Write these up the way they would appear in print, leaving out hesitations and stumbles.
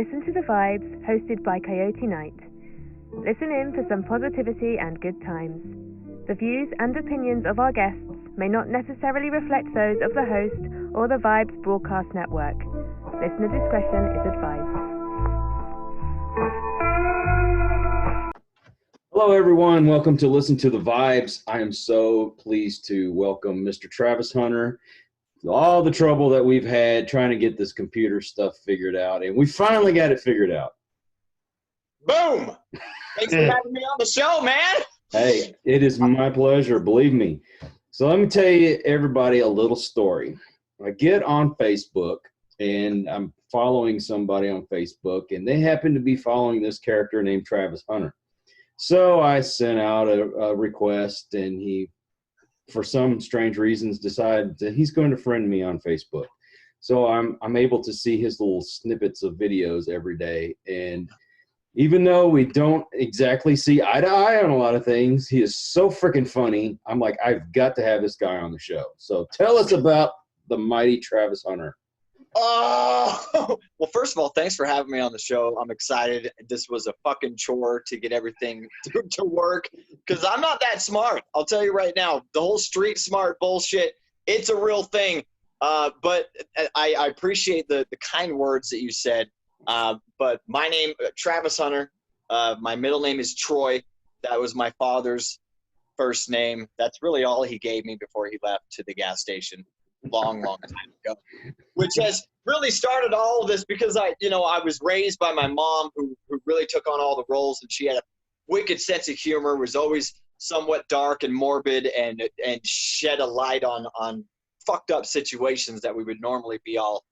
Listen to the Vibes, hosted by Coyote Knight. Listen in for some positivity and good times. The views and opinions of our guests may not necessarily reflect those of the host or the Vibes Broadcast Network. Listener discretion is advised. Hello, everyone. Welcome to Listen to the Vibes. I am so pleased to welcome Mr. Travis Hunter. All the trouble that we've had trying to get this computer stuff figured out, and we finally got it figured out. Boom! Thanks for having me on the show, man. Hey, it is my pleasure, believe me. So let me tell you, everybody, a little story. I get on Facebook, and I'm following somebody on Facebook, and they happen to be following this character named Travis Hunter. So I sent out a request, and he, for some strange reasons, decided that he's going to friend me on Facebook. So I'm able to see his little snippets of videos every day. And even though we don't exactly see eye to eye on a lot of things, he is so freaking funny. I'm like, I've got to have this guy on the show. So tell us about the mighty Travis Hunter. Oh, well, first of all, thanks for having me on the show. I'm excited. This was a fucking chore to get everything to work because I'm not that smart. I'll tell you right now, the whole street smart bullshit, it's a real thing. But I appreciate the kind words that you said. But my name, Travis Hunter, my middle name is Troy. That was my father's first name. That's really all he gave me before he left to the gas station. Long time ago, which has really started all of this because I was raised by my mom who really took on all the roles, and she had a wicked sense of humor, was always somewhat dark and morbid and shed a light on fucked up situations that we would normally be all,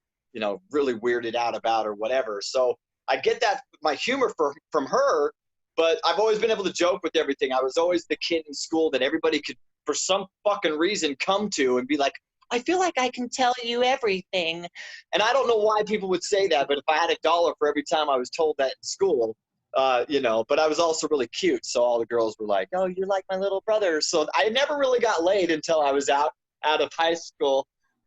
really weirded out about or whatever. So I get that my humor from her, but I've always been able to joke with everything. I was always the kid in school that everybody could, for some fucking reason, come to and be like, I feel like I can tell you everything. And I don't know why people would say that, but if I had $1 for every time I was told that in school, but I was also really cute. So all the girls were like, oh, you're like my little brother. So I never really got laid until I was out of high school.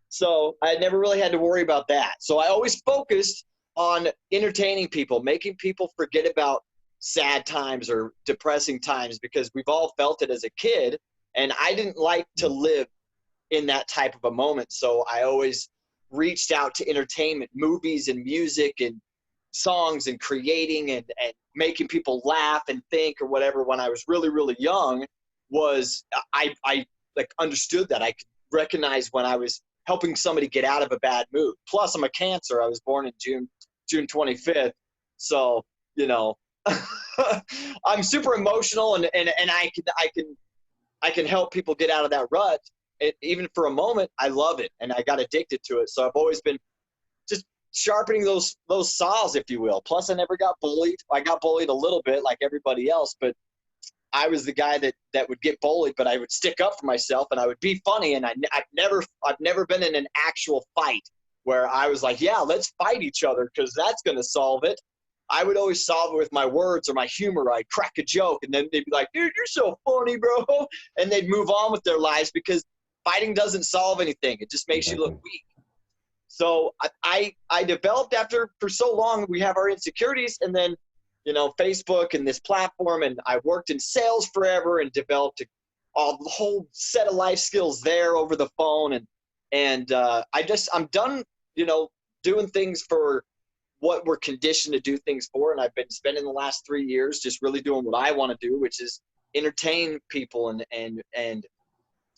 So I never really had to worry about that. So I always focused on entertaining people, making people forget about sad times or depressing times because we've all felt it as a kid. And I didn't like to live in that type of a moment. So I always reached out to entertainment, movies and music and songs and creating and making people laugh and think or whatever. When I was really, really young was I like understood that I could recognize when I was helping somebody get out of a bad mood. Plus I'm a Cancer. I was born in June 25th. So, I'm super emotional and I can help people get out of that rut. Even for a moment, I love it, and I got addicted to it. So I've always been just sharpening those saws, if you will. Plus, I never got bullied. I got bullied a little bit, like everybody else, but I was the guy that would get bullied, but I would stick up for myself, and I would be funny. And I've never been in an actual fight where I was like, yeah, let's fight each other because that's going to solve it. I would always solve it with my words or my humor. I'd crack a joke, and then they'd be like, dude, you're so funny, bro. And they'd move on with their lives because fighting doesn't solve anything. It just makes you look weak. So I developed for so long, we have our insecurities and then, Facebook and this platform. And I worked in sales forever and developed a whole set of life skills there over the phone. And I'm done, doing things for what we're conditioned to do things for. And I've been spending the last 3 years just really doing what I want to do, which is entertain people and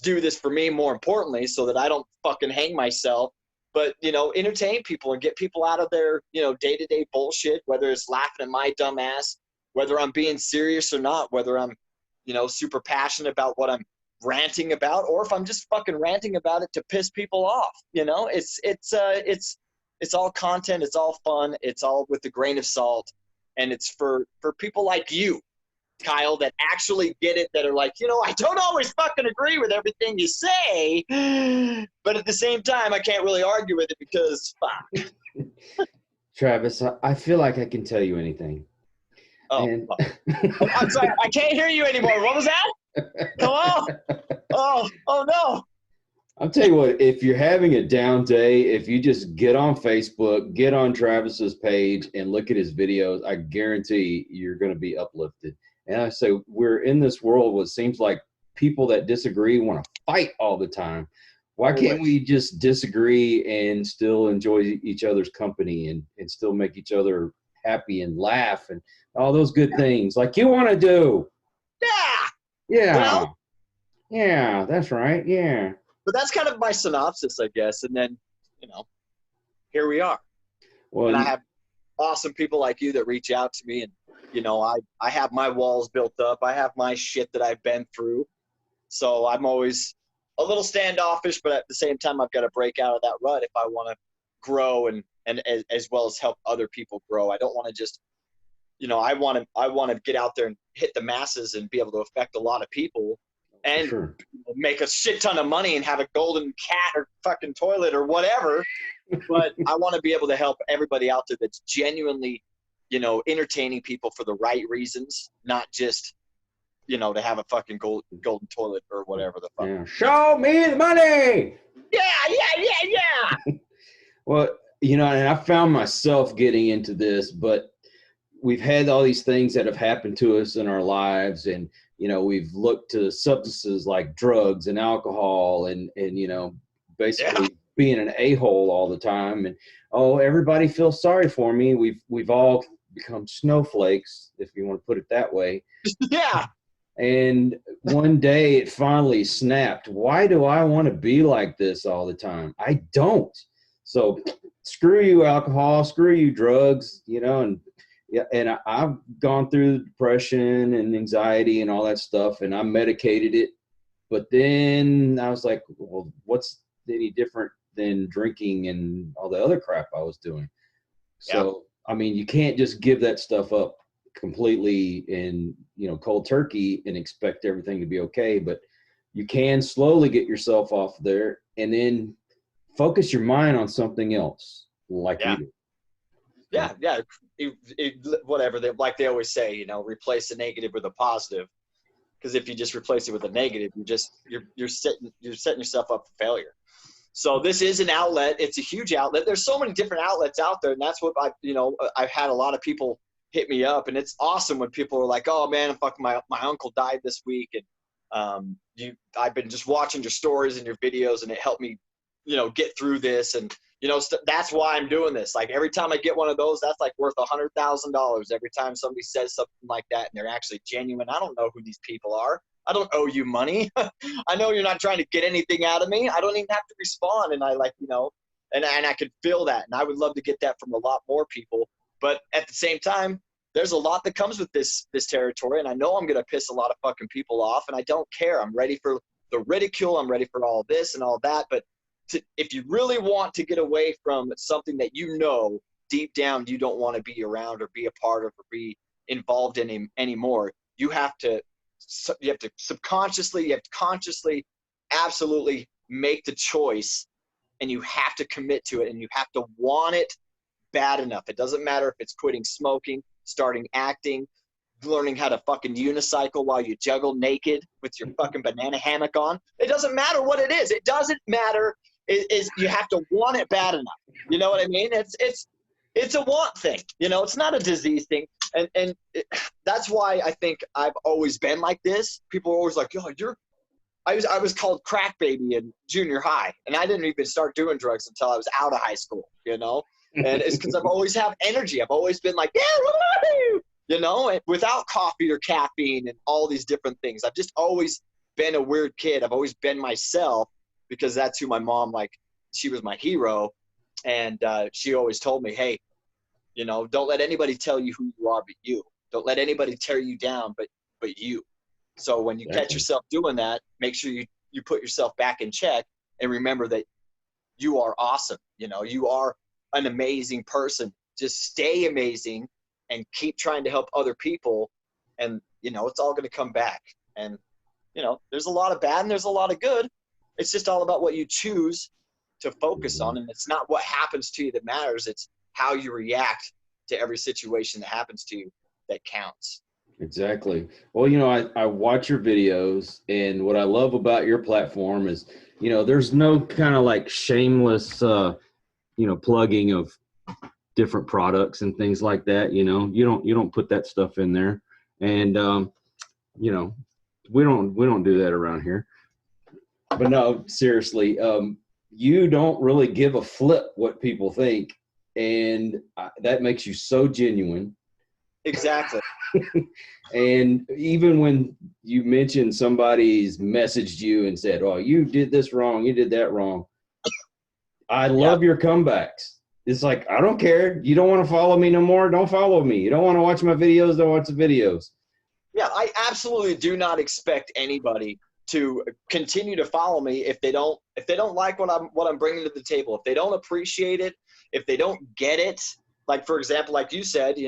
do this for me more importantly so that I don't fucking hang myself, but entertain people and get people out of their day-to-day bullshit, whether it's laughing at my dumb ass, whether I'm being serious or not, whether I'm super passionate about what I'm ranting about, or if I'm just fucking ranting about it to piss people off. It's all content, it's all fun, it's all with a grain of salt, and it's for people like you, Kyle, that actually get it, that are like, I don't always fucking agree with everything you say, but at the same time, I can't really argue with it because fuck. Travis, I feel like I can tell you anything. Oh, I'm sorry, I can't hear you anymore. What was that? Hello? Oh no. I'll tell you what, if you're having a down day, if you just get on Facebook, get on Travis's page and look at his videos, I guarantee you're going to be uplifted. And I say, we're in this world where it seems like people that disagree want to fight all the time. Why can't Always. we just disagree and still enjoy each other's company and still make each other happy and laugh and all those good things like you want to do? Yeah. Yeah. Yeah, that's right. Yeah. But that's kind of my synopsis, I guess. And then, here we are. Well, And I have awesome people like you that reach out to me. And, I have my walls built up. I have my shit that I've been through. So I'm always a little standoffish, but at the same time, I've got to break out of that rut if I want to grow and as well as help other people grow. I don't want to just, I want to get out there and hit the masses and be able to affect a lot of people and sure. make a shit ton of money and have a golden cat or fucking toilet or whatever. But I want to be able to help everybody out there that's genuinely, entertaining people for the right reasons, not just, to have a fucking golden toilet or whatever the fuck. Yeah. Show me the money. Yeah. Well, and I found myself getting into this, but we've had all these things that have happened to us in our lives, and we've looked to substances like drugs and alcohol and basically being an a-hole all the time, and everybody feels sorry for me. We've all become snowflakes, if you want to put it that way. Yeah. And one day it finally snapped. Why do I want to be like this all the time? I don't. So screw you, alcohol, screw you, drugs, and I've gone through depression and anxiety and all that stuff, and I medicated it. But then I was like, well, what's any different than drinking and all the other crap I was doing? So, I mean, you can't just give that stuff up completely in, cold turkey and expect everything to be okay. But you can slowly get yourself off there and then focus your mind on something else like you do. Yeah. Whatever like they always say, replace the negative with a positive. Because if you just replace it with a negative, you're setting yourself up for failure. So this is an outlet. It's a huge outlet. There's so many different outlets out there, and that's what I've had a lot of people hit me up, and it's awesome when people are like, "Oh man, my uncle died this week, and I've been just watching your stories and your videos, and it helped me, get through this, and that's why I'm doing this. Like every time I get one of those, that's like worth $100,000 every time somebody says something like that, and they're actually genuine. I don't know who these people are. I don't owe you money. I know you're not trying to get anything out of me. I don't even have to respond. And I and I could feel that. And I would love to get that from a lot more people. But at the same time, there's a lot that comes with this territory. And I know I'm going to piss a lot of fucking people off. And I don't care. I'm ready for the ridicule. I'm ready for all this and all that. But if you really want to get away from something that deep down you don't want to be around or be a part of or be involved in anymore, you have to subconsciously, you have to consciously, absolutely make the choice, and you have to commit to it, and you have to want it bad enough. It doesn't matter if it's quitting smoking, starting acting, learning how to fucking unicycle while you juggle naked with your fucking banana hammock on. It doesn't matter what it is. It doesn't matter. You have to want it bad enough. You know what I mean? It's a want thing. It's not a disease thing. And that's why I think I've always been like this. People are always like, I was called crack baby in junior high, and I didn't even start doing drugs until I was out of high school, And it's because I've always have energy. I've always been like, and without coffee or caffeine and all these different things. I've just always been a weird kid. I've always been myself because that's who my mom, she was my hero. And she always told me, hey, don't let anybody tell you who you are but you. Don't let anybody tear you down but you. So when you catch yourself doing that, make sure you put yourself back in check and remember that you are awesome. You are an amazing person. Just stay amazing and keep trying to help other people. And, it's all going to come back. And, there's a lot of bad and there's a lot of good. It's just all about what you choose to focus on. And it's not what happens to you that matters. It's how you react to every situation that happens to you that counts. Exactly. Well, I watch your videos, and what I love about your platform is You know, there's no kind of like shameless, plugging of different products and things like that. You know, you don't put that stuff in there, and we don't do that around here. But no, seriously, you don't really give a flip what people think, and that makes you so genuine. Exactly. And even when you mention somebody's messaged you and said, "Oh, you did this wrong, you did that wrong," I love your comebacks. It's like, I don't care. You don't want to follow me no more? Don't follow me. You don't want to watch my videos? Don't watch the videos. Yeah, I absolutely do not expect anybody to continue to follow me if they don't like what I'm bringing to the table. If they don't appreciate it, if they don't get it, like for example, like you said, you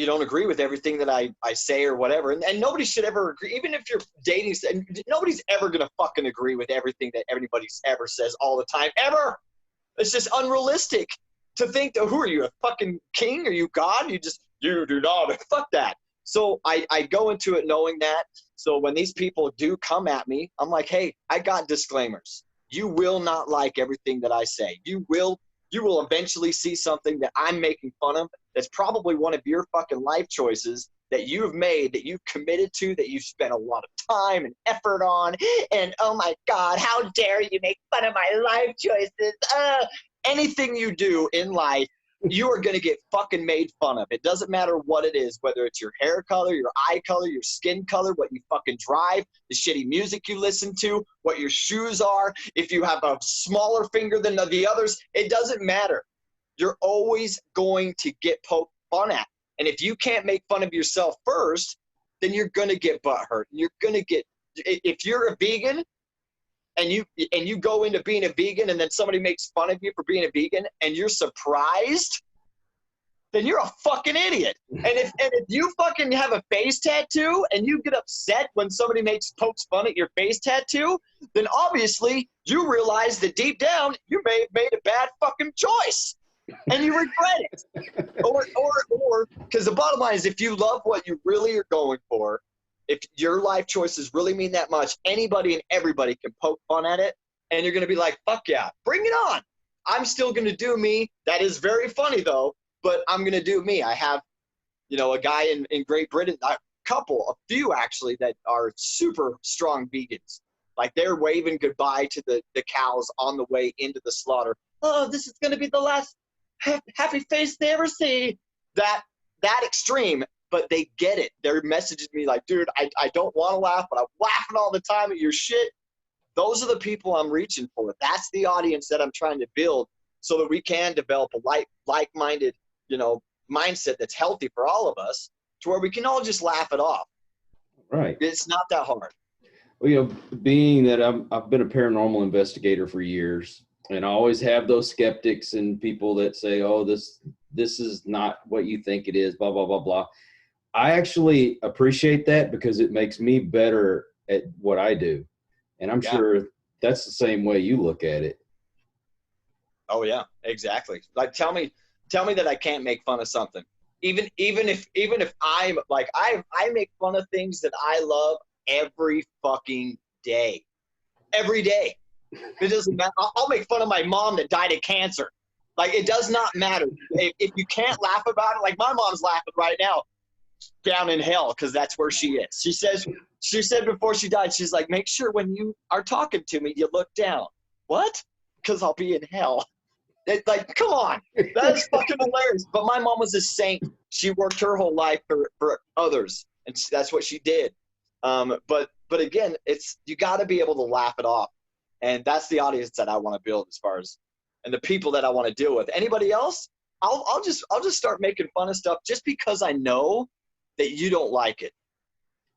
don't agree with everything that I say or whatever. And nobody should ever agree, even if you're dating, nobody's ever going to fucking agree with everything that everybody ever says all the time, ever. It's just unrealistic to think that, who are you, a fucking king? Are you God? You do not, fuck that. So I go into it knowing that. So when these people do come at me, I'm like, hey, I got disclaimers. You will not like everything that I say. You will eventually see something that I'm making fun of that's probably one of your fucking life choices that you've made, that you've committed to, that you've spent a lot of time and effort on. And oh my God, how dare you make fun of my life choices? Anything you do in life, you are going to get fucking made fun of. It doesn't matter what it is, whether it's your hair color, your eye color, your skin color, what you fucking drive, the shitty music you listen to, what your shoes are, if you have a smaller finger than the others, it doesn't matter. You're always going to get poked fun at. And if you can't make fun of yourself first, then you're going to get butthurt. You're going to get, if you're a vegan, and you go into being a vegan and then somebody makes fun of you for being a vegan and you're surprised, then you're a fucking idiot. And if you fucking have a face tattoo and you get upset when somebody pokes fun at your face tattoo, then obviously you realize that deep down you may have made a bad fucking choice and you regret it. Or because the bottom line is, if you love what you really are going for, if your life choices really mean that much, anybody and everybody can poke fun at it, and you're going to be like, fuck yeah, bring it on. I'm still going to do me. That is very funny, though, but I'm going to do me. I have, a guy in Great Britain, a few actually, that are super strong vegans. Like, they're waving goodbye to the cows on the way into the slaughter. Oh, this is going to be the last happy face they ever see. That extreme. But they get it. They're messaging me like, dude, I don't want to laugh, but I'm laughing all the time at your shit. Those are the people I'm reaching for. That's the audience that I'm trying to build so that we can develop a like-minded, mindset that's healthy for all of us, to where we can all just laugh it off. Right. It's not that hard. Well, being that I've been a paranormal investigator for years, and I always have those skeptics and people that say, oh, this is not what you think it is, blah, blah, blah, blah. I actually appreciate that because it makes me better at what I do. And I'm sure that's the same way you look at it. Oh yeah, exactly. Like, tell me that I can't make fun of something. Even if I'm like, I make fun of things that I love every fucking day. Every day. It doesn't matter. I'll make fun of my mom that died of cancer. Like, it does not matter. If you can't laugh about it, like my mom's laughing right now, down in hell, because that's where she is. She said before she died, she's like, make sure when you are talking to me, you look down. What? Because I'll be in hell. It's like, come on. That's fucking hilarious. But my mom was a saint. She worked her whole life for others, and that's what she did. But again, you got to be able to laugh it off. And that's the audience that I want to build, as far as, and the people that I want to deal with. Anybody else, I'll just start making fun of stuff just because I know that you don't like it.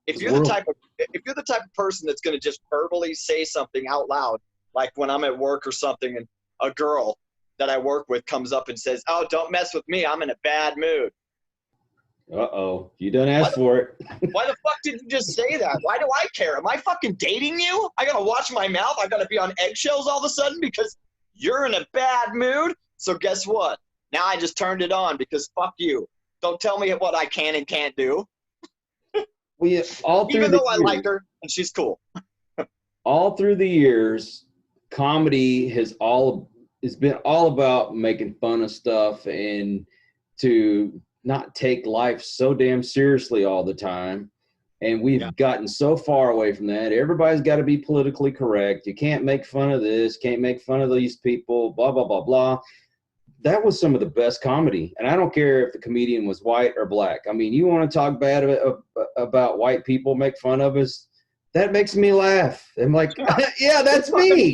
If you're the type of person that's going to just verbally say something out loud, like when I'm at work or something, and a girl that I work with comes up and says, "Oh, don't mess with me, I'm in a bad mood." Uh-oh, you done asked for it. Why the fuck did you just say that? Why do I care? Am I fucking dating you? I gotta watch my mouth. I gotta be on eggshells all of a sudden because you're in a bad mood? So guess what? Now I just turned it on because fuck you. Don't tell me what I can and can't do. Well, yeah, Even though I like her and she's cool. all through the years, comedy has been all about making fun of stuff and to not take life so damn seriously all the time. And we've gotten so far away from that. Everybody's got to be politically correct. You can't make fun of this, can't make fun of these people, blah, blah, blah, blah. That was some of the best comedy. And I don't care if the comedian was white or black. I mean, you want to talk bad about white people, make fun of us, that makes me laugh. I'm like, yeah, that's me.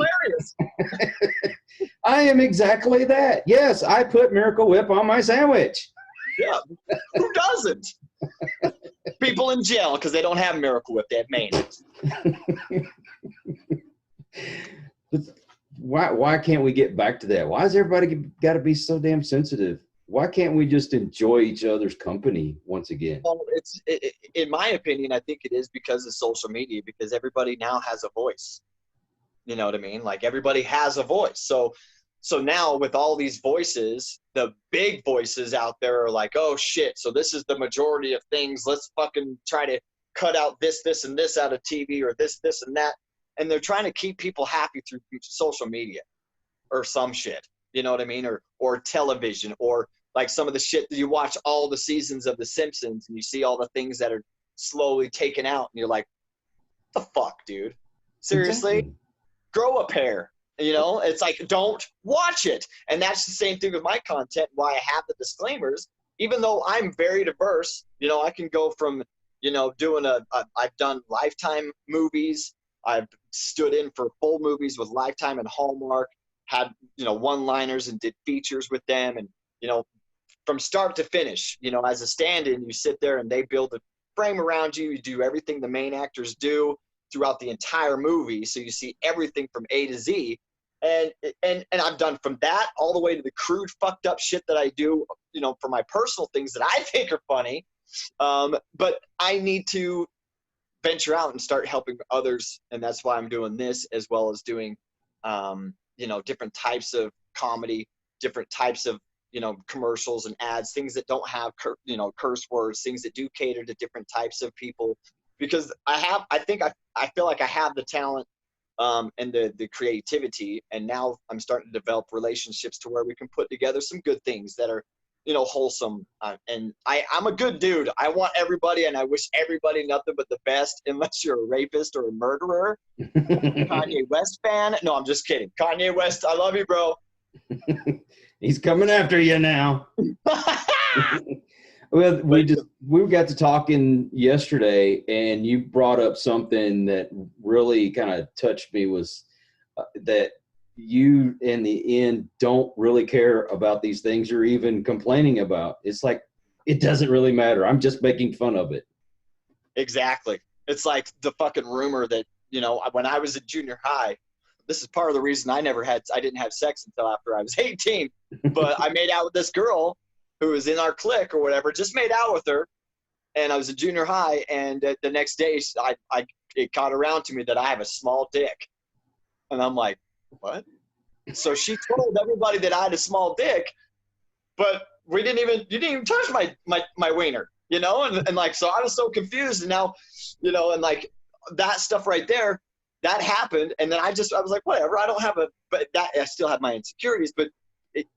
I am exactly that. Yes, I put Miracle Whip on my sandwich. Yeah, who doesn't? People in jail because they don't have Miracle Whip, they have mayonnaise. Why can't we get back to that? Why has everybody got to be so damn sensitive? Why can't we just enjoy each other's company once again? Well, in my opinion, I think it is because of social media, because everybody now has a voice. You know what I mean? Like, everybody has a voice. So now with all these voices, the big voices out there are like, oh shit, so this is the majority of things. Let's fucking try to cut out this, and this out of TV, or this, and that. And they're trying to keep people happy through social media or some shit. You know what I mean? Or television, or like some of the shit that you watch all the seasons of The Simpsons and you see all the things that are slowly taken out. And you're like, what the fuck, dude? Seriously? Exactly. Grow a pair. You know, it's like, don't watch it. And that's the same thing with my content, why I have the disclaimers. Even though I'm very diverse, you know, I can go from, you know, doing I've done Lifetime movies. I've stood in for full movies with Lifetime and Hallmark, had, you know, one-liners and did features with them. And, you know, from start to finish, you know, as a stand-in, you sit there and they build a frame around you. You do everything the main actors do throughout the entire movie. So you see everything from A to Z. And I've done from that all the way to the crude, fucked up shit that I do, you know, for my personal things that I think are funny. But I need to venture out and start helping others. And that's why I'm doing this, as well as doing, you know, different types of comedy, different types of, you know, commercials and ads, things that don't have, you know, curse words, things that do cater to different types of people. Because I feel like I have the talent and the creativity, and now I'm starting to develop relationships to where we can put together some good things that are, you know, wholesome. And I'm a good dude. I want everybody, and I wish everybody nothing but the best, unless you're a rapist or a murderer. Kanye West fan? No, I'm just kidding. Kanye West, I love you, bro. He's coming after you now. Well, we got to talking yesterday, and you brought up something that really kind of touched me, was that you, in the end, don't really care about these things you're even complaining about. It's like, it doesn't really matter. I'm just making fun of it. Exactly. It's like the fucking rumor that, you know, when I was in junior high, this is part of the reason I didn't have sex until after I was 18, but I made out with this girl who was in our clique or whatever, just made out with her. And I was in junior high, and the next day it caught around to me that I have a small dick. And I'm like, what? So she told everybody that I had a small dick, but you didn't even touch my wiener, you know? And like, so I was so confused. And now, you know, and like that stuff right there, that happened. And then I was like, whatever, but I still have my insecurities, but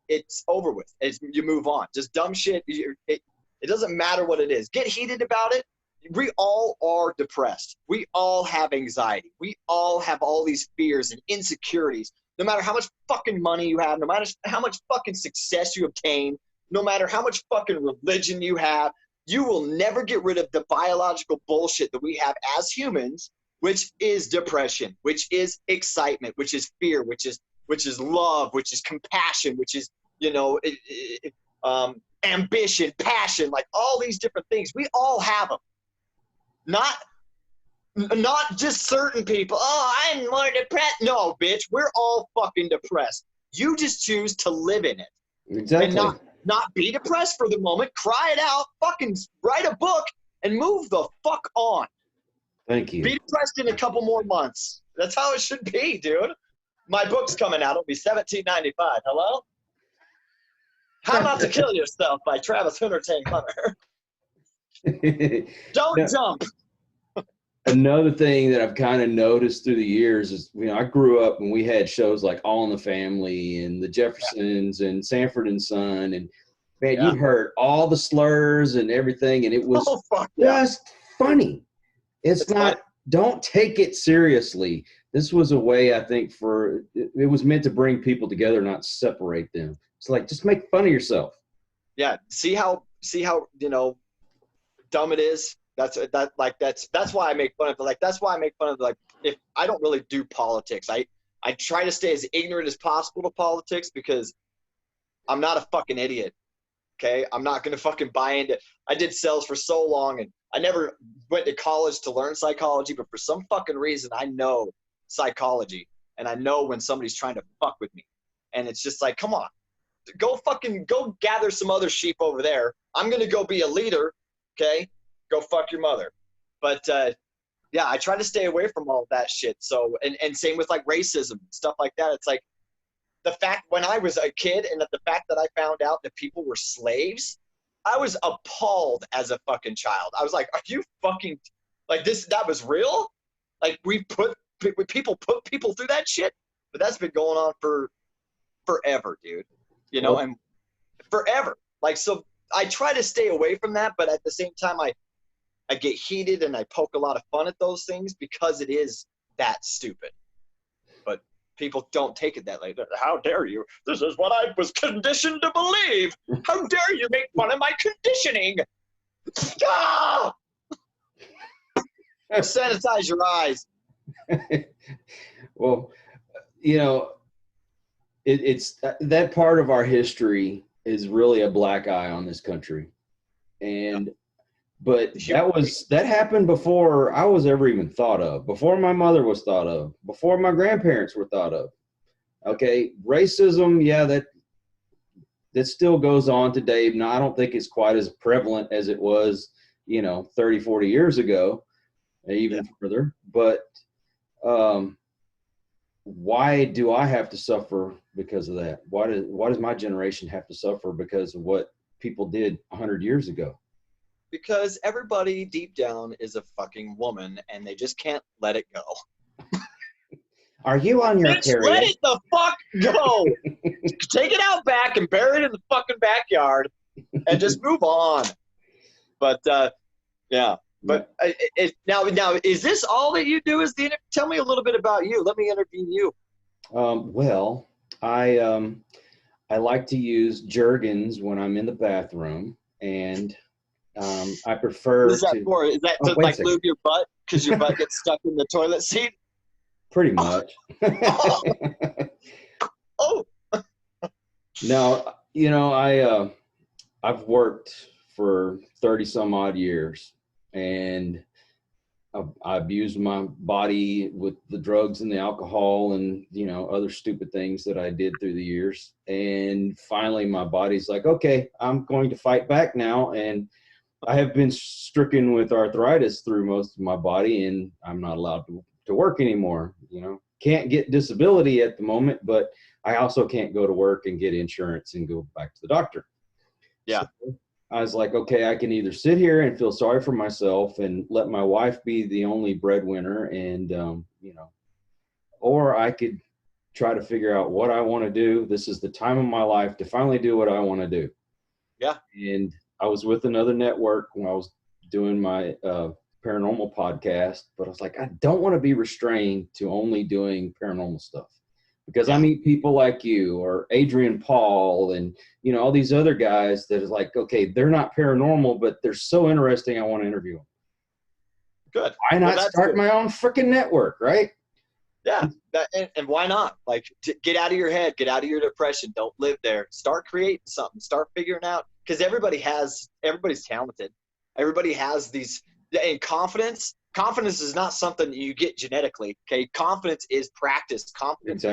it's over with. You move on. Just dumb shit. It doesn't matter what it is. Get heated about it. We all are depressed. We all have anxiety. We all have all these fears and insecurities. No matter how much fucking money you have, no matter how much fucking success you obtain, no matter how much fucking religion you have, you will never get rid of the biological bullshit that we have as humans, which is depression, which is excitement, which is fear, which is love, which is compassion, which is, you know, ambition, passion, like all these different things. We all have them. Not just certain people. Oh, I'm more depressed. No, bitch, we're all fucking depressed. You just choose to live in it. Exactly. And not be depressed for the moment. Cry it out. Fucking write a book and move the fuck on. Thank you. Be depressed in a couple more months. That's how it should be, dude. My book's coming out. It'll be $17.95. Hello? How Not to Kill Yourself by Travis Hunter. Don't jump. Another thing that I've kind of noticed through the years is, I grew up and we had shows like All in the Family and The Jeffersons and Sanford and Son, and man, you heard all the slurs and everything, and it was just funny. It's not. Funny. Don't take it seriously. This was a way, I think, it was meant to bring people together, not separate them. It's like, just make fun of yourself. Yeah. See how dumb it is. That's why I make fun of it. Like, that's why I make fun of, like, if I don't really do politics, I try to stay as ignorant as possible to politics because I'm not a fucking idiot. Okay. I'm not going to fucking buy into, I did sales for so long and I never went to college to learn psychology, but for some fucking reason, I know psychology and I know when somebody's trying to fuck with me. And it's just like, come on, go gather some other sheep over there. I'm going to go be a leader. Okay. Go fuck your mother. But, yeah, I try to stay away from all that shit. So, and same with like racism and stuff like that. It's like the fact when I was a kid and the fact that I found out that people were slaves, I was appalled as a fucking child. I was like, are you fucking like this? That was real? Like people put people through that shit? But that's been going on for forever, dude. And forever. Like, so I try to stay away from that, but at the same time, I get heated and I poke a lot of fun at those things because it is that stupid. But people don't take it that way. How dare you? This is what I was conditioned to believe. How dare you make fun of my conditioning? Ah! Sanitize your eyes. Well, it's that part of our history is really a black eye on this country. But that happened before I was ever even thought of, before my mother was thought of, before my grandparents were thought of. Okay, racism, yeah, that still goes on today. Now, I don't think it's quite as prevalent as it was, 30, 40 years ago, even further. But why do I have to suffer because of that? Why does my generation have to suffer because of what people did 100 years ago? Because everybody deep down is a fucking woman and they just can't let it go. Are you on your period? Let it the fuck go. Take it out back and bury it in the fucking backyard and just move on. But yeah. But now is this all that you do? Is the tell me a little bit about you. Let me interview you. Well, I like to use Jergens when I'm in the bathroom, and I prefer. What is that for? Is that to like lube your butt because your butt gets stuck in the toilet seat? Pretty much. Oh. No, I've worked for 30 some odd years, and I've used my body with the drugs and the alcohol and, other stupid things that I did through the years. And finally my body's like, okay, I'm going to fight back now. And I have been stricken with arthritis through most of my body, and I'm not allowed to work anymore. Can't get disability at the moment, but I also can't go to work and get insurance and go back to the doctor. Yeah. So I was like, okay, I can either sit here and feel sorry for myself and let my wife be the only breadwinner, and, or I could try to figure out what I want to do. This is the time of my life to finally do what I want to do. Yeah. And I was with another network when I was doing my paranormal podcast, but I was like, I don't want to be restrained to only doing paranormal stuff, because I meet people like you or Adrian Paul and, all these other guys that is like, okay, they're not paranormal, but they're so interesting, I want to interview them. Good. Why not start my own freaking network, right? Yeah. And why not? Like, get out of your head, get out of your depression. Don't live there. Start creating something. Start figuring out, because everybody's talented. Everybody has these, and confidence is not something you get genetically. Okay. Confidence is practice. Confidence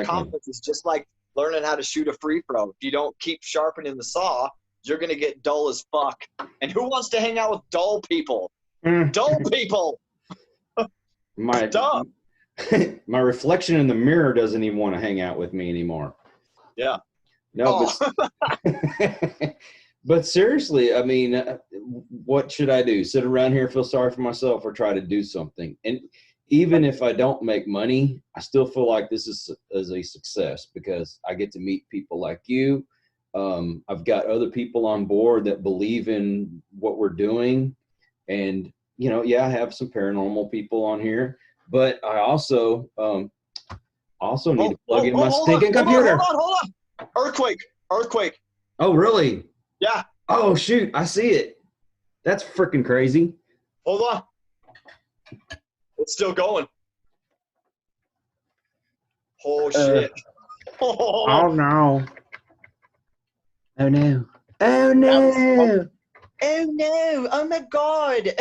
is just like learning how to shoot a free throw. If you don't keep sharpening the saw, you're going to get dull as fuck. And who wants to hang out with dull people? Dull people. Dumb. My reflection in the mirror doesn't even want to hang out with me anymore. Yeah. No, But seriously, I mean, what should I do? Sit around here, feel sorry for myself, or try to do something? And even if I don't make money, I still feel like this is a success because I get to meet people like you. I've got other people on board that believe in what we're doing. And, you know, yeah, I have some paranormal people on here, but I also need to plug in my stinking computer. Hold on. Earthquake. Oh, really? Yeah. Oh, shoot. I see it. That's freaking crazy. Hold on. It's still going. Oh, shit. Oh, no. Oh, no. Oh, no. Oh, no. Oh, my God.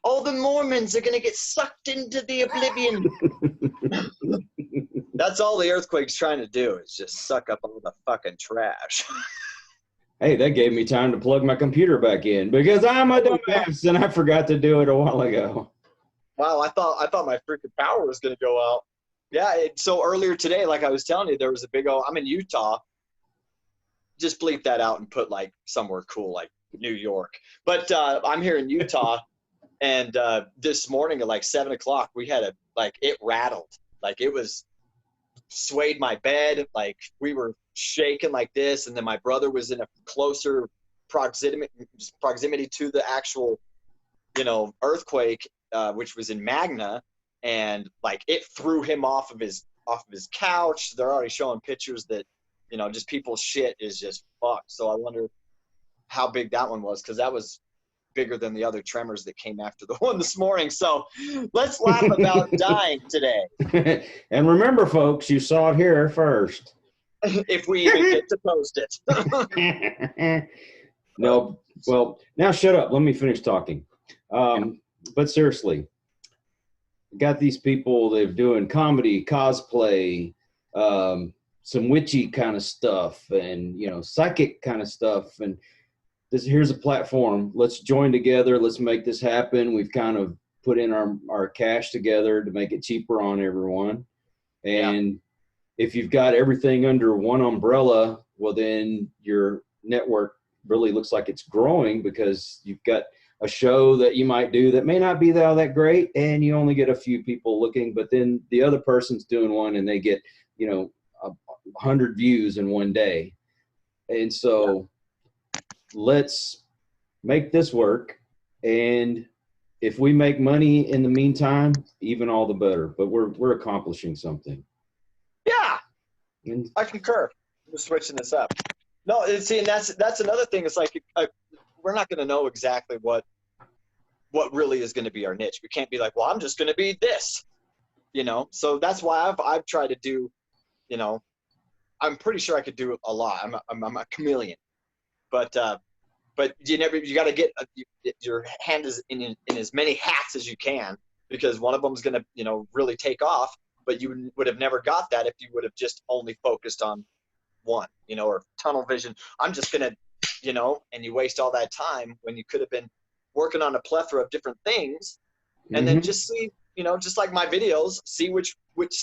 All the Mormons are going to get sucked into the oblivion. That's all the earthquake's trying to do is just suck up all the fucking trash. Hey, that gave me time to plug my computer back in because I'm a dumbass and I forgot to do it a while ago. Wow, I thought my freaking power was going to go out. Yeah, so earlier today, like I was telling you, there was a big old, I'm in Utah. Just bleep that out and put like somewhere cool like New York. But I'm here in Utah, and this morning at like 7 o'clock, we had it rattled. Like it was swayed my bed. Like we were shaking like this, and then my brother was in a closer proximity to the actual, earthquake, which was in Magna, and like it threw him off of his couch. They're already showing pictures that, just people's shit is just fucked. So I wonder how big that one was, because that was bigger than the other tremors that came after the one this morning. So let's laugh about dying today. And remember, folks, you saw it here first. If we even get to post it. No, well, now shut up. Let me finish talking. But seriously, got these people, they're doing comedy, cosplay, some witchy kind of stuff, and, psychic kind of stuff. And here's a platform. Let's join together. Let's make this happen. We've kind of put in our cash together to make it cheaper on everyone. And if you've got everything under one umbrella, well, then your network really looks like it's growing because you've got a show that you might do that may not be all that great, and you only get a few people looking, but then the other person's doing one and they get, 100 views in one day. And so let's make this work. And if we make money in the meantime, even all the better, but we're accomplishing something. Yeah, I concur. We're switching this up. No, see, and that's another thing. It's like we're not going to know exactly what really is going to be our niche. We can't be like, well, I'm just going to be this, So that's why I've tried to do, I'm pretty sure I could do a lot. I'm a chameleon, but you got to get your hand is in as many hats as you can, because one of them is going to really take off. But you would have never got that if you would have just only focused on one, or tunnel vision. I'm just going to, and you waste all that time when you could have been working on a plethora of different things, and then just see, just like my videos, see which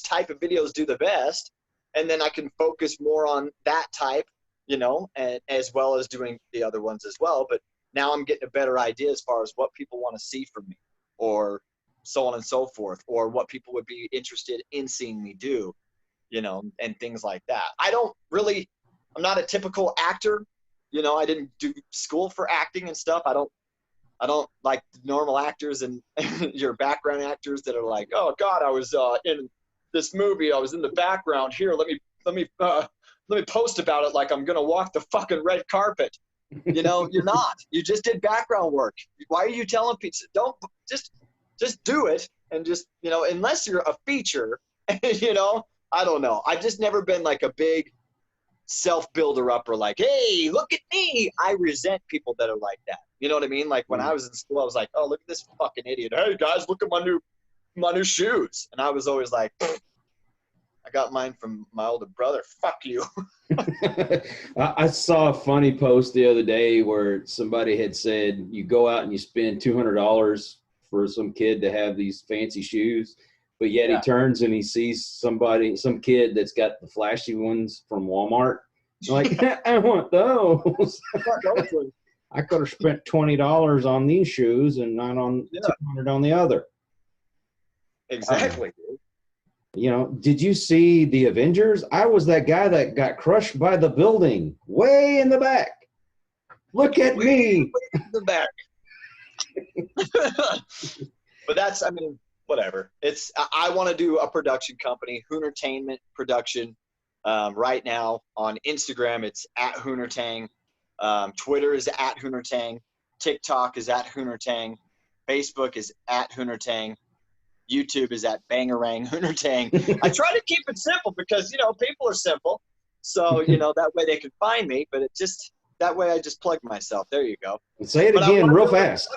type of videos do the best, and then I can focus more on that type, and as well as doing the other ones as well. But now I'm getting a better idea as far as what people want to see from me, or so on and so forth, or what people would be interested in seeing me do, and things like that. I'm not a typical actor. I didn't do school for acting and stuff. I don't like normal actors and your background actors that are like, oh God, I was in this movie. I was in the background here. Let me post about it like I'm gonna walk the fucking red carpet. You're not. You just did background work. Why are you telling people? Don't just do it, and just unless you're a feature, I don't know. I've just never been like a big self-builder up or like, hey, look at me. I resent people that are like that. You know what I mean? Like when I was in school, I was like, oh, look at this fucking idiot. Hey guys, look at my new shoes. And I was always like, I got mine from my older brother. Fuck you. I saw a funny post the other day where somebody had said you go out and you spend $200 for some kid to have these fancy shoes, but yet he turns and he sees some kid that's got the flashy ones from Walmart. Like, I want those. I could have spent $20 on these shoes and not on 200 on the other. Exactly. You know, did you see the Avengers? I was that guy that got crushed by the building way in the back. Look at me. Way in the back. But that's, I mean, whatever. I want to do a production company, Hoonertainment Production. Right now on Instagram, it's at Hoonertang. Twitter is at Hoonertang. TikTok is at Hoonertang. Facebook is at Hoonertang. YouTube is at Bangarang Hoonertang. I try to keep it simple because, you know, people are simple. So, you know, that way they can find me. But that way I just plug myself. There you go. Say it again real fast.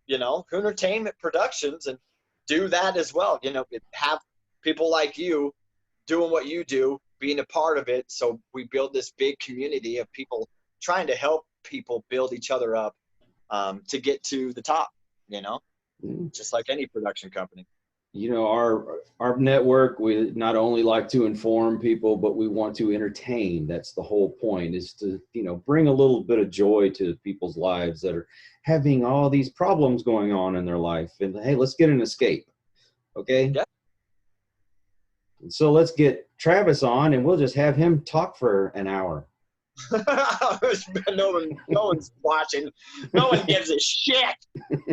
You know, Hoonertainment Productions, and do that as well. You know, have people like you doing what you do, being a part of it. So we build this big community of people trying to help people build each other up to get to the top, you know, just like any production company. You know, our network, we not only like to inform people, but we want to entertain. That's the whole point, is to, you know, bring a little bit of joy to people's lives that are having all these problems going on in their life. And hey, let's get an escape. Okay. Yeah. So let's get Travis on and we'll just have him talk for an hour. no one's watching. No one gives a shit.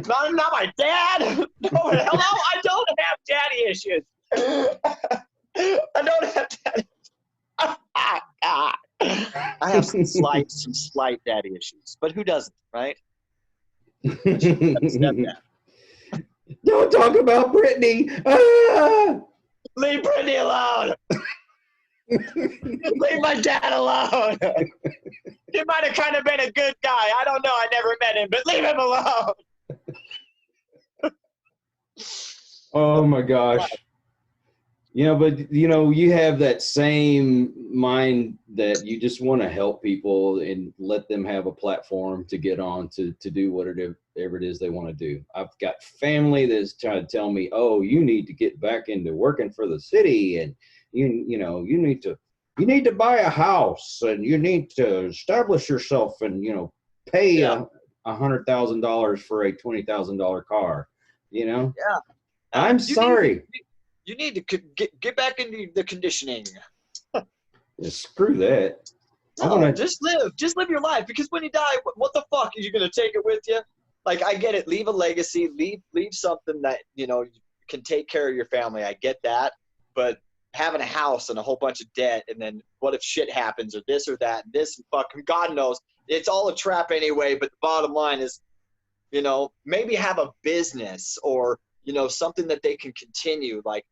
Not my dad. No one, hello, I don't have daddy issues. I don't have daddy. I have some slight daddy issues, but who doesn't, right? Don't talk about Brittany. Ah! Leave Brittany alone. Leave my dad alone. He might have kind of been a good guy. I don't know. I never met him, but leave him alone. Oh my gosh. You know, but you know, you have that same mind that you just want to help people and let them have a platform to get on to do whatever it is they want to do. I've got family that's trying to tell me, oh, you need to get back into working for the city, and you need to buy a house, and you need to establish yourself, and, you know, pay $100,000 for a $20,000 car, you know? Yeah. I'm sorry. You need to get back into the conditioning. Yeah, screw that. No, just live your life, because when you die, what the fuck are you gonna take it with you? Like, I get it. Leave a legacy. Leave something that, you know, can take care of your family. I get that, but having a house and a whole bunch of debt, and then what if shit happens, or this or that, and this, and fucking God knows, it's all a trap anyway. But the bottom line is, you know, maybe have a business, or, you know, something that they can continue, like,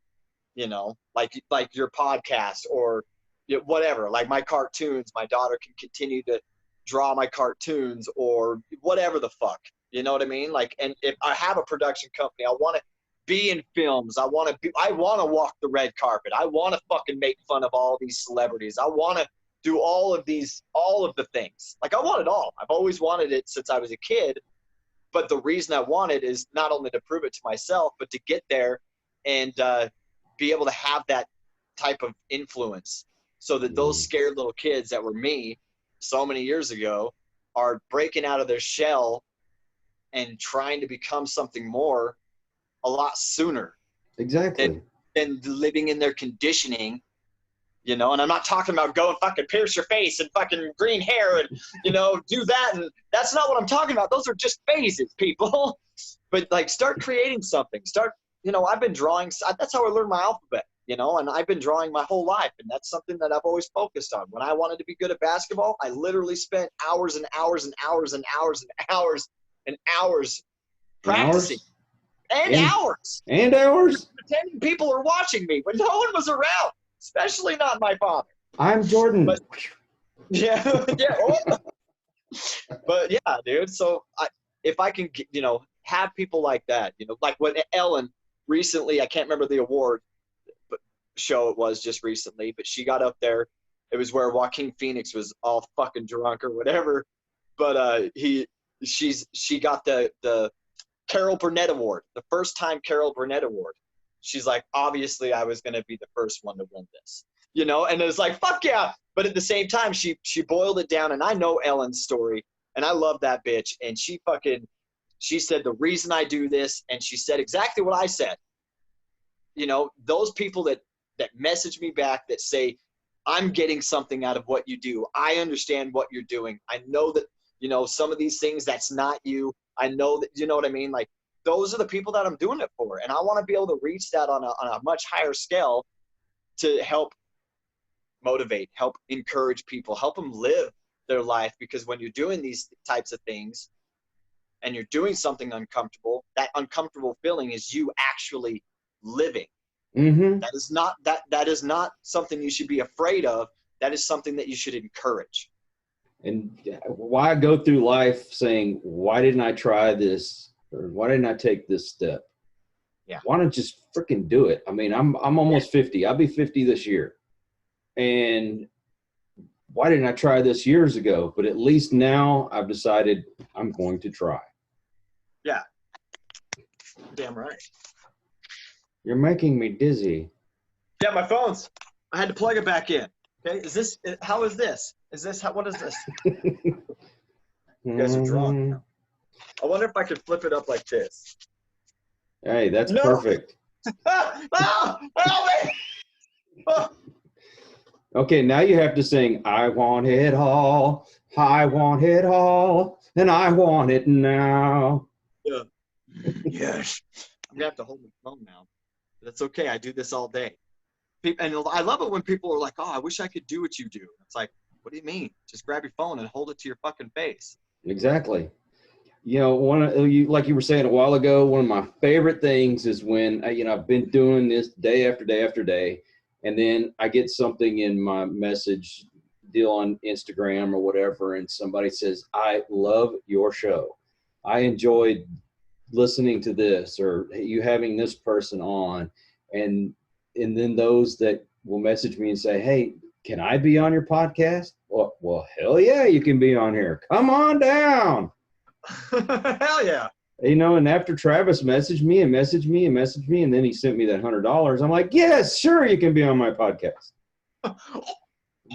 you know, like your podcast, or, you know, whatever, like my cartoons. My daughter can continue to draw my cartoons, or whatever the fuck, you know what I mean? Like, and if I have a production company, I want to be in films. I want to walk the red carpet. I want to fucking make fun of all these celebrities. I want to do all of the things. Like, I want it all. I've always wanted it since I was a kid. But the reason I want it is not only to prove it to myself, but to get there and be able to have that type of influence, so that those scared little kids that were me so many years ago are breaking out of their shell and trying to become something more a lot sooner. Exactly. Than living in their conditioning, you know. And I'm not talking about go and fucking pierce your face and fucking green hair and, you know, do that. And that's not what I'm talking about. Those are just phases, people. But, like, start creating something. Start, you know, I've been drawing. That's how I learned my alphabet, you know, and I've been drawing my whole life. And that's something that I've always focused on. When I wanted to be good at basketball, I literally spent hours and hours and hours and hours and hours and hours practicing. And hours. Pretending people are watching me when no one was around, especially not my father. I'm Jordan. But, yeah. But yeah, dude. So if I can, you know, have people like that, you know, like when Ellen recently, I can't remember the award show it was just recently, but she got up there. It was where Joaquin Phoenix was all fucking drunk or whatever. But she got the Carol Burnett Award, the first time Carol Burnett Award. She's like, obviously I was going to be the first one to win this, you know? And it was like, fuck yeah. But at the same time, she boiled it down. And I know Ellen's story. And I love that bitch. And she said, the reason I do this, and she said exactly what I said. You know, those people that message me back that say, I'm getting something out of what you do. I understand what you're doing. I know that, you know, some of these things, that's not you. I know that, you know what I mean? Like, those are the people that I'm doing it for. And I want to be able to reach that on a much higher scale to help motivate, help encourage people, help them live their life. Because when you're doing these types of things and you're doing something uncomfortable, that uncomfortable feeling is you actually living. Mm-hmm. That is not something you should be afraid of. That is something that you should encourage. And why go through life saying, why didn't I try this? Or why didn't I take this step? Yeah. Why not just freaking do it? I mean, I'm almost 50. I'll be 50 this year. And why didn't I try this years ago? But at least now I've decided I'm going to try. Yeah. Damn right. You're making me dizzy. Yeah, my phone's. I had to plug it back in. Okay, how is this? What is this? You guys are drunk. I wonder if I could flip it up like this. Hey, that's perfect. Help me! Okay, now you have to sing, I want it all, I want it all, and I want it now. Yeah. Yes. I'm going to have to hold my phone now. That's okay. I do this all day. And I love it when people are like, oh, I wish I could do what you do. It's like, what do you mean? Just grab your phone and hold it to your fucking face. Exactly. You know, like you were saying a while ago, one of my favorite things is when, I've been doing this day after day after day, and then I get something in my message deal on Instagram or whatever, and somebody says, I love your show. I enjoyed listening to this, or you having this person on. And then those that will message me and say, hey, can I be on your podcast? Well, hell yeah, you can be on here. Come on down. Hell yeah. You know, and after Travis messaged me, and then he sent me that $100, I'm like, yes, sure, you can be on my podcast.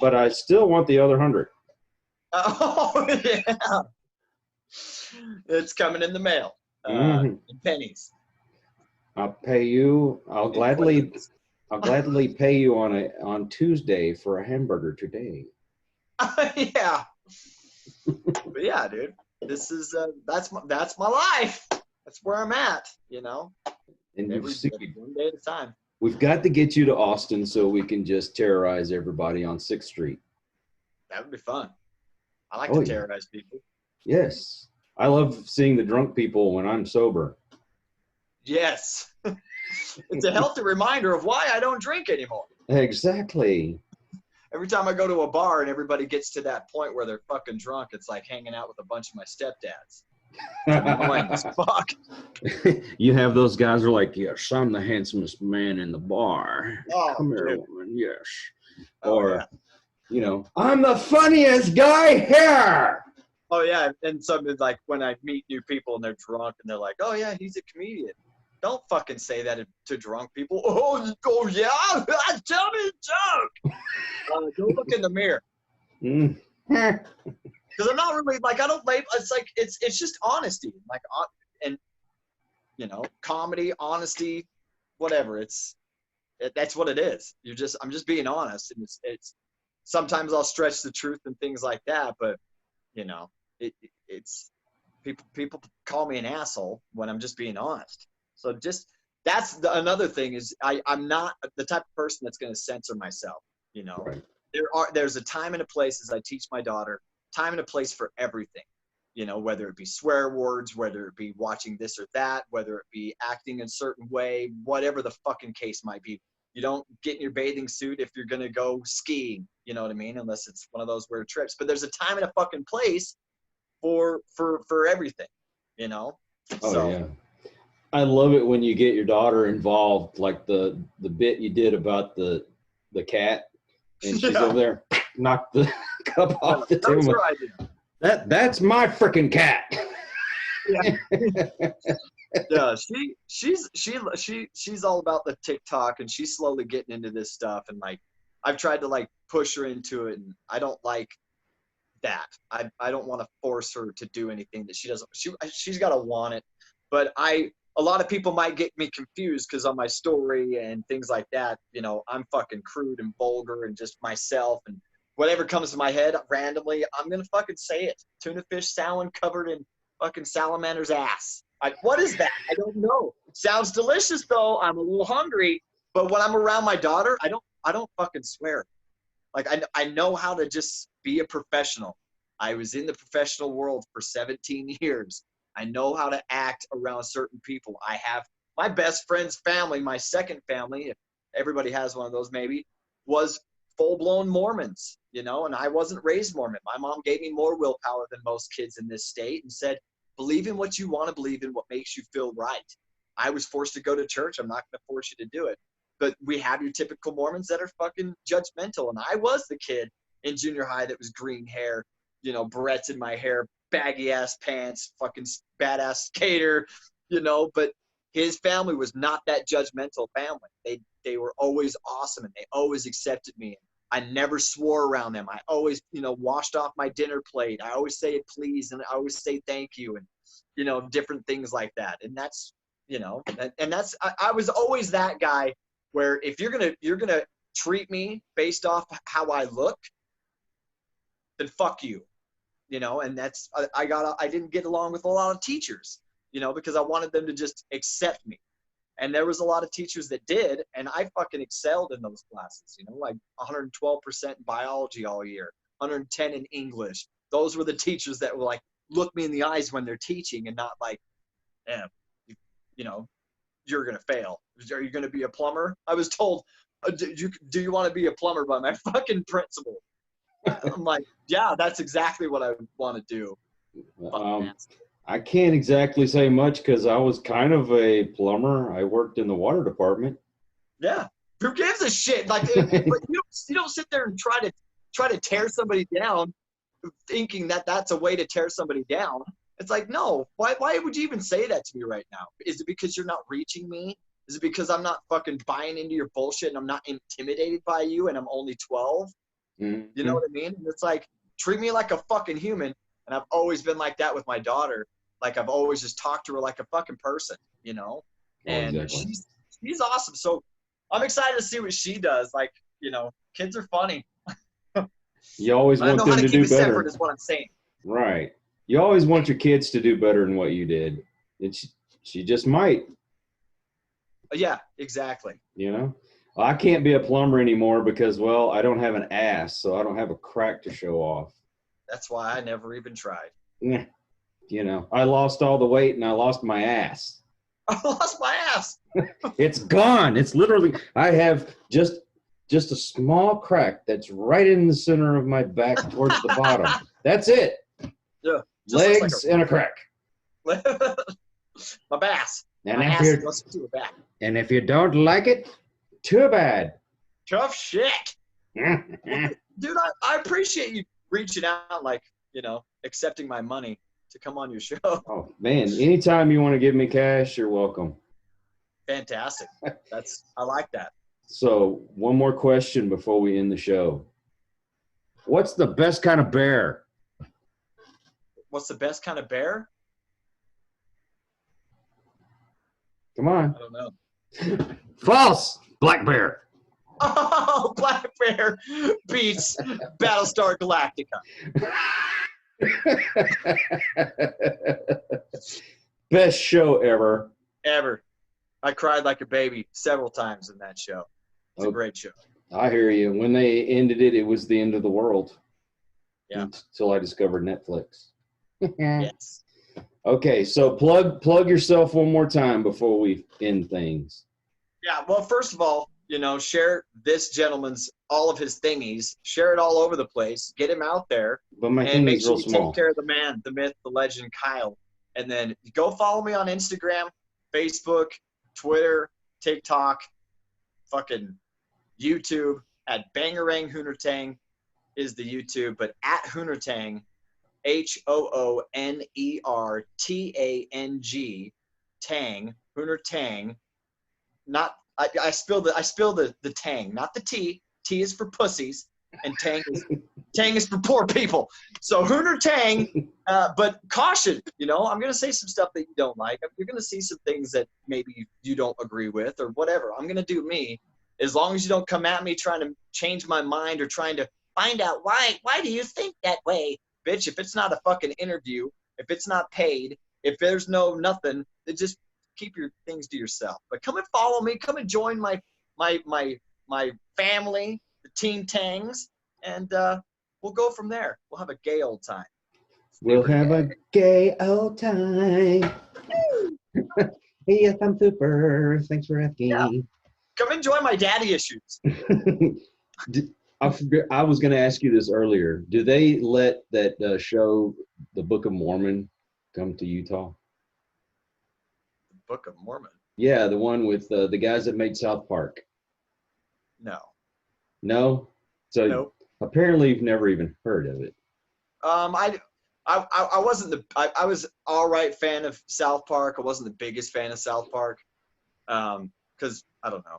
But I still want the other 100. Oh, yeah. It's coming in the mail. In pennies. I'll pay you. I'll gladly pay you on Tuesday for a hamburger today. Yeah. But yeah, dude. This is that's my life. That's where I'm at, you know. And every one day at a time. We've got to get you to Austin so we can just terrorize everybody on 6th Street. That would be fun. I like to terrorize people. Yes. I love seeing the drunk people when I'm sober. Yes. It's a healthy reminder of why I don't drink anymore. Exactly. Every time I go to a bar and everybody gets to that point where they're fucking drunk, it's like hanging out with a bunch of my stepdads. It's annoying as fuck. You have those guys who are like, yes, I'm the handsomest man in the bar. Oh, come here, dude. woman. Yes. Oh, or, yeah. you know, I'm the funniest guy here. Oh, yeah. And something like when I meet new people and they're drunk and they're like, oh, yeah, he's a comedian. Don't fucking say that to drunk people. Oh yeah? Tell me a joke. Go look in the mirror. Because I'm not really, like, I don't label, it's like, it's just honesty. Like, and, you know, comedy, honesty, whatever. That's what it is. I'm just being honest. And it's sometimes I'll stretch the truth and things like that, but, you know, it's people call me an asshole when I'm just being honest. So that's another thing is I'm not the type of person that's going to censor myself. You know, right. There's a time and a place, as I teach my daughter, time and a place for everything. You know, whether it be swear words, whether it be watching this or that, whether it be acting in a certain way, whatever the fucking case might be. You don't get in your bathing suit if you're going to go skiing. You know what I mean? Unless it's one of those weird trips. But there's a time and a fucking place for everything. You know. Oh so, yeah. I love it when you get your daughter involved, like the bit you did about the cat, and she's over there, knocked the cup off the table. That's my freaking cat. Yeah. Yeah, she's all about the TikTok, and she's slowly getting into this stuff, and like I've tried to like push her into it, and I don't like that. I don't want to force her to do anything that she doesn't. She's got to want it. But a lot of people might get me confused because on my story and things like that, you know, I'm fucking crude and vulgar and just myself and whatever comes to my head randomly, I'm gonna fucking say it. Tuna fish salmon covered in fucking salamander's ass. What is that? I don't know. Sounds delicious though. I'm a little hungry. But when I'm around my daughter, I don't fucking swear. Like I know how to just be a professional. I was in the professional world for 17 years. I know how to act around certain people. I have my best friend's family, my second family, if everybody has one of those maybe, was full-blown Mormons, you know, and I wasn't raised Mormon. My mom gave me more willpower than most kids in this state and said, believe in what you want to believe in, what makes you feel right. I was forced to go to church. I'm not going to force you to do it. But we have your typical Mormons that are fucking judgmental. And I was the kid in junior high that was green hair, you know, barrettes in my hair, baggy ass pants, fucking badass skater, you know, but his family was not that judgmental family. They were always awesome and they always accepted me. I never swore around them. I always, you know, washed off my dinner plate. I always say please and I always say thank you and, you know, different things like that. And that's, you know, and that's, I was always that guy where if you're gonna treat me based off how I look, then fuck you. You know, and that's, I didn't get along with a lot of teachers, you know, because I wanted them to just accept me. And there was a lot of teachers that did, and I fucking excelled in those classes, you know, like 112% in biology all year, 110 in English. Those were the teachers that were like, look me in the eyes when they're teaching and not like, you know, you're going to fail. Are you going to be a plumber? I was told, do you want to be a plumber by my fucking principal? I'm like, yeah, that's exactly what I want to do. I can't exactly say much because I was kind of a plumber. I worked in the water department. Yeah, who gives a shit? Like, but you don't sit there and try to tear somebody down, thinking that that's a way to tear somebody down. It's like, no. Why would you even say that to me right now? Is it because you're not reaching me? Is it because I'm not fucking buying into your bullshit and I'm not intimidated by you and I'm only 12? Mm-hmm. You know what I mean? And it's like, treat me like a fucking human. And I've always been like that with my daughter. Like, I've always just talked to her like a fucking person, you know? And exactly. She's awesome. So I'm excited to see what she does. Like, you know, kids are funny. You always want them to do better. Separate is what I'm saying. Right. You always want your kids to do better than what you did. She just might. Yeah, exactly. You know? I can't be a plumber anymore because, well, I don't have an ass, so I don't have a crack to show off. That's why I never even tried. Yeah. You know, I lost all the weight and I lost my ass. I lost my ass. It's gone. It's literally, I have just a small crack that's right in the center of my back towards the bottom. That's it. Yeah. Legs like and a crack. My bass. And my ass goes to a back. And if you don't like it, too bad. Tough shit. Dude, I appreciate you reaching out, like, you know, accepting my money to come on your show. Oh, man. Anytime you want to give me cash, you're welcome. Fantastic. I like that. So, one more question before we end the show. What's the best kind of bear? What's the best kind of bear? Come on. I don't know. False. Black bear. Oh, Black Bear beats Battlestar Galactica. Best show ever. Ever. I cried like a baby several times in that show. It's a great show. I hear you. When they ended it, it was the end of the world. Yeah. Until I discovered Netflix. Yes. Okay, so plug yourself one more time before we end things. Yeah, well, first of all, you know, share this gentleman's, all of his thingies, share it all over the place, get him out there, but my and make sure real you small. take care of the man, the myth, the legend, Kyle. And then go follow me on Instagram, Facebook, Twitter, TikTok, fucking YouTube at Bangarang Hoonertang is the YouTube, but at Hoonertang, HOONERTANG, Tang, Hoonertang, not I spill the tang, not the T. T is for pussies. and Tang is for poor people. So Hooner Tang, but caution, I'm going to say some stuff that you don't like. You're going to see some things that maybe you don't agree with or whatever. I'm going to do me, as long as you don't come at me trying to change my mind or trying to find out why do you think that way? Bitch, if it's not a fucking interview, if it's not paid, if there's nothing, then just keep your things to yourself. But come and follow me. Come and join my family, the Team Tangs, and we'll go from there. We'll have a gay old time. We'll have a gay old time. Yes, I'm super. Thanks for asking. Yeah. Come enjoy my daddy issues. I was going to ask you this earlier. Do they let that show, The Book of Mormon, come to Utah? The Book of Mormon? Yeah, the one with the guys that made South Park. No. No? So nope. Apparently you've never even heard of it. I wasn't I was all right fan of South Park. I wasn't the biggest fan of South Park. Because I don't know.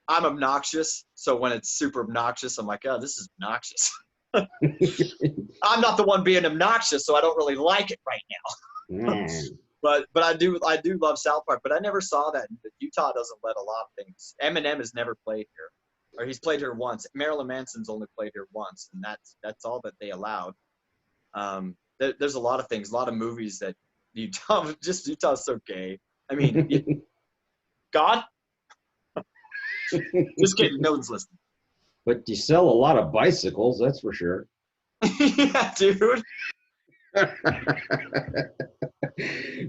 I'm obnoxious, so when it's super obnoxious, I'm like, oh, this is obnoxious. I'm not the one being obnoxious, so I don't really like it right now. But I do love South Park, but I never saw that. Utah doesn't let a lot of things. Eminem has never played here, or he's played here once. Marilyn Manson's only played here once, and that's all that they allowed. There's a lot of things, a lot of movies that Utah's so gay. I mean, God. Just kidding, no one's listening. But you sell a lot of bicycles, that's for sure. Yeah, dude.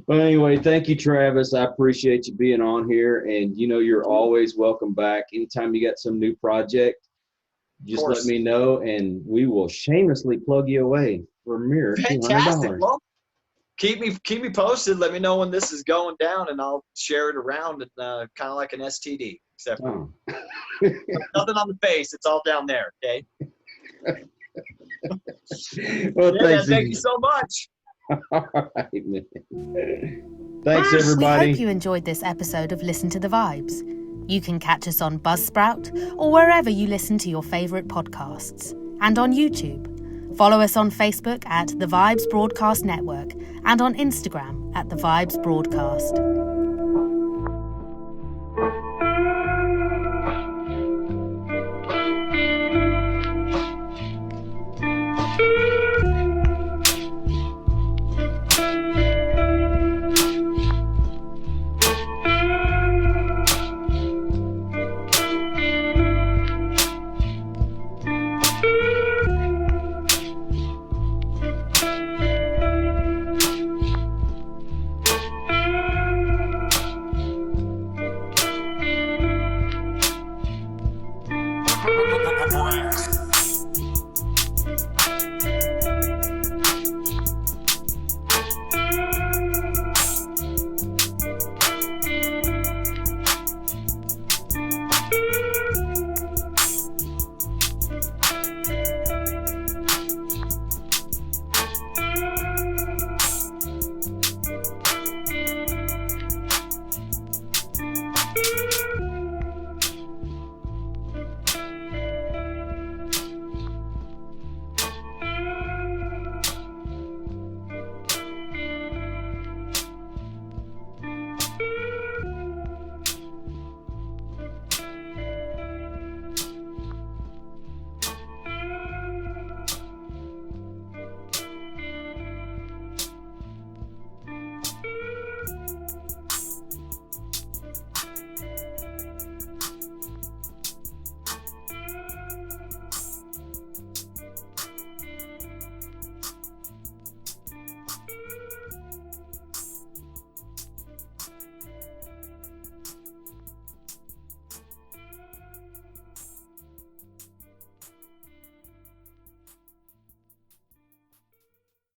Well, anyway, thank you, Travis. I appreciate you being on here, and you're always welcome back. Anytime you got some new project, just let me know, and we will shamelessly plug you away for a mere Fantastic. $200. Well, keep me posted. Let me know when this is going down, and I'll share it around, and kind of like an STD. Except for nothing on the face. It's all down there, okay? Well, thanks. Thank you so much. All right, man. Thanks, everybody. We hope you enjoyed this episode of Listen to the Vibes. You can catch us on Buzzsprout or wherever you listen to your favourite podcasts. And on YouTube. Follow us on Facebook at The Vibes Broadcast Network and on Instagram at The Vibes Broadcast.